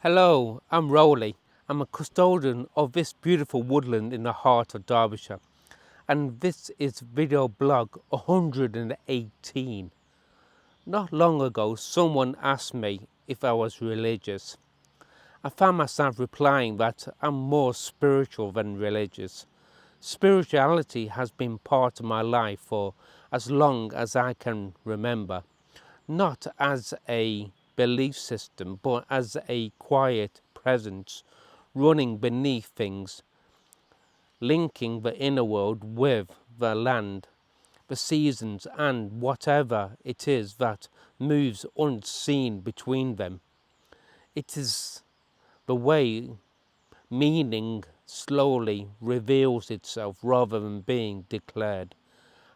Hello, I'm Roly. I'm a custodian of this beautiful woodland in the heart of Derbyshire, and this is video blog 118. Not long ago, someone asked me if I was religious. I found myself replying that I'm more spiritual than religious. Spirituality has been part of my life for as long as I can remember, not as a belief system, but as a quiet presence running beneath things, linking the inner world with the land, the seasons, and whatever it is that moves unseen between them. It is the way meaning slowly reveals itself rather than being declared.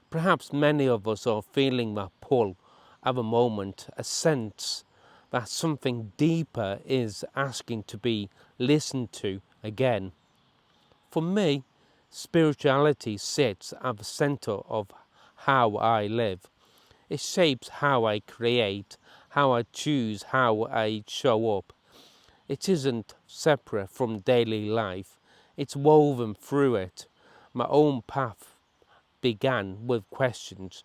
Perhaps many of us are feeling that pull at the moment, a sense that something deeper is asking to be listened to again. For me, spirituality sits at the center of how I live. It shapes how I create, how I choose, how I show up. It isn't separate from daily life. It's woven through it. My own path began with questions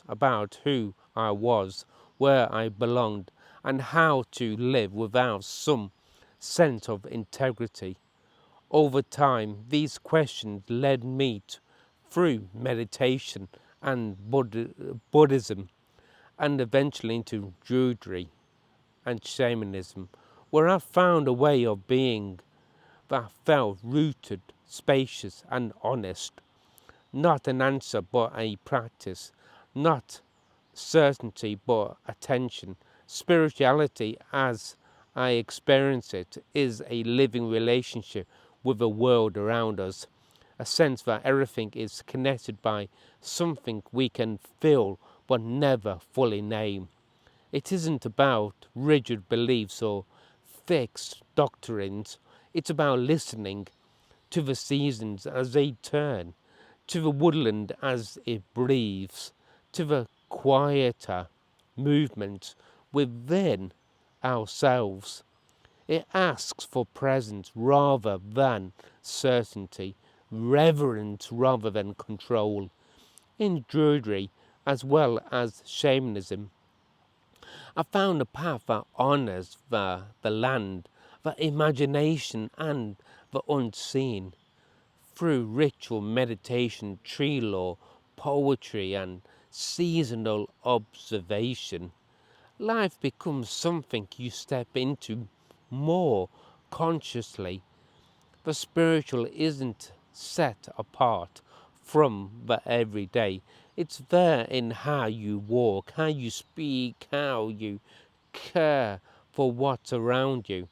about who I was, where I belonged, and how to live without some sense of integrity. Over time, these questions led me through meditation and Buddhism, and eventually into Druidry and shamanism, where I found a way of being that felt rooted, spacious, and honest. Not an answer, but a practice. Not certainty, but attention. Spirituality, as I experience it, is a living relationship with the world around us. A sense that everything is connected by something we can feel but never fully name. It isn't about rigid beliefs or fixed doctrines. It's about listening to the seasons as they turn, to the woodland as it breathes, to the quieter movements within ourselves. It asks for presence rather than certainty, reverence rather than control. In Druidry, as well as shamanism, I found a path that honors the land, the imagination, and the unseen. Through ritual meditation, tree lore, poetry, and seasonal observation, life becomes something you step into more consciously. The spiritual isn't set apart from the everyday. It's there in how you walk, how you speak, how you care for what's around you.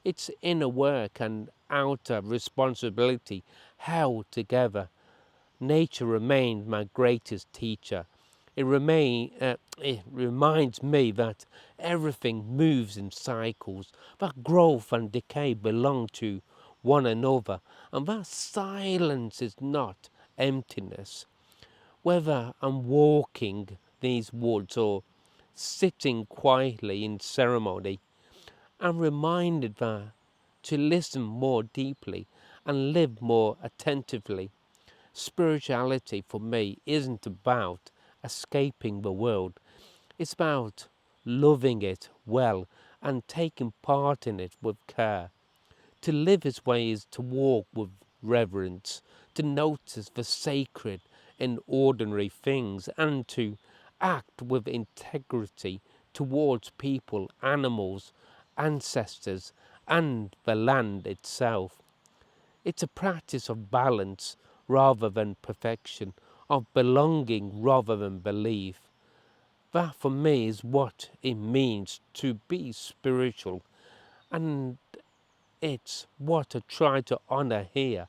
It's inner work and outer responsibility held together. Nature remained my greatest teacher. It reminds me that everything moves in cycles, that growth and decay belong to one another, and that silence is not emptiness. Whether I'm walking these woods or sitting quietly in ceremony, I'm reminded that to listen more deeply and live more attentively. Spirituality for me isn't about escaping the world. It's about loving it well and taking part in it with care. To live His way is to walk with reverence, to notice the sacred in ordinary things, and to act with integrity towards people, animals, ancestors, and the land itself. It's a practice of balance rather than perfection, of belonging rather than belief. That for me is what it means to be spiritual, and it's what I try to honour here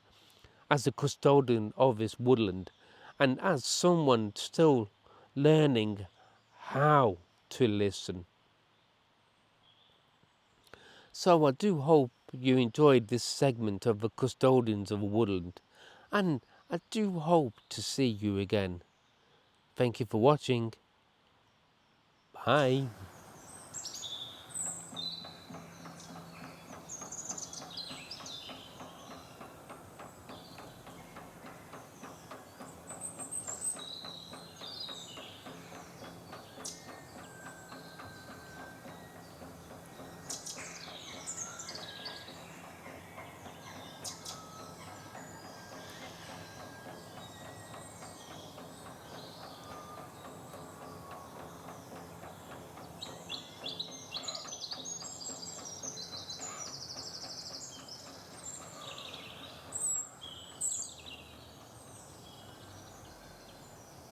as a custodian of this woodland and as someone still learning how to listen. So I do hope you enjoyed this segment of the Custodians of Woodland, and I do hope to see you again. Thank you for watching. Bye.